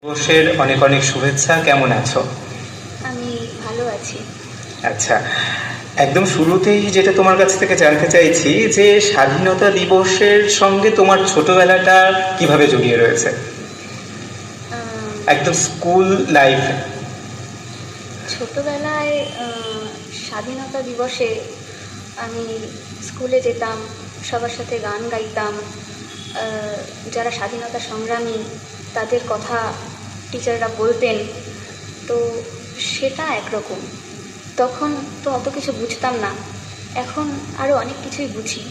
দিবসের অনেক অনেক শুভেচ্ছা। কেমন আছো? আমি ভালো আছি। আচ্ছা, একদম শুরুতেই যেটা তোমার কাছ থেকে জানতে চাইছি যে স্বাধীনতা দিবসের সঙ্গে তোমার ছোটবেলাটা কিভাবে জড়িয়ে রয়েছে, আম, একদম স্কুল লাইফে। ছোটবেলায় স্বাধীনতা দিবসে আমি স্কুলে যেতাম, সবার সাথে গান গাইতাম। যারা স্বাধীনতা সংগ্রামী তাদের কথা টিচাররা বলতেন, তো সেটা একরকম। তখন তো অত কিছু বুঝতাম না, এখন আরও অনেক কিছুই বুঝি।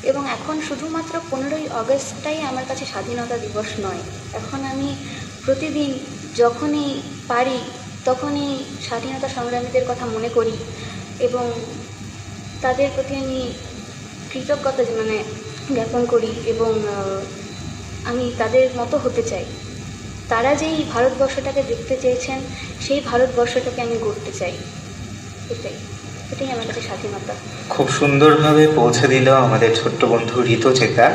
এবং এখন শুধুমাত্র 15ই আগস্টটাই আমার কাছে স্বাধীনতা দিবস নয়, এখন আমি প্রতিদিন যখনই পারি তখনই স্বাধীনতা সংগ্রামীদের কথা মনে করি এবং তাদের প্রতি আমি কৃতজ্ঞতা জ্ঞাপন করি এবং আমি তাদের মতো হতে চাই। তারা যেই ভারতবর্ষটাকে দেখতে চেয়েছেন সেই ভারতবর্ষটাকে আমি গড়তে চাই। এটাই এটাই আমার কাছে স্বাধীনতা। খুব সুন্দরভাবে পৌঁছে দিল আমাদের ছোট্ট বন্ধু ঋতুচেতা।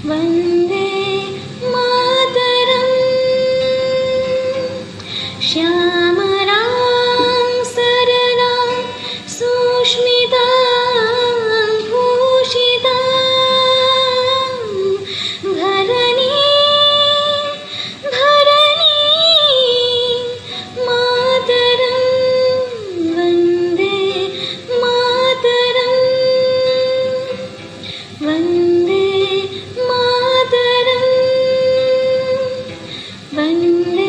वन्दे मातरम्। श्यामलां सरलां सुष्मितां भूषितां धरणीं मातरं वन्दे मातरम्। वन्दे मातरम् वन्दे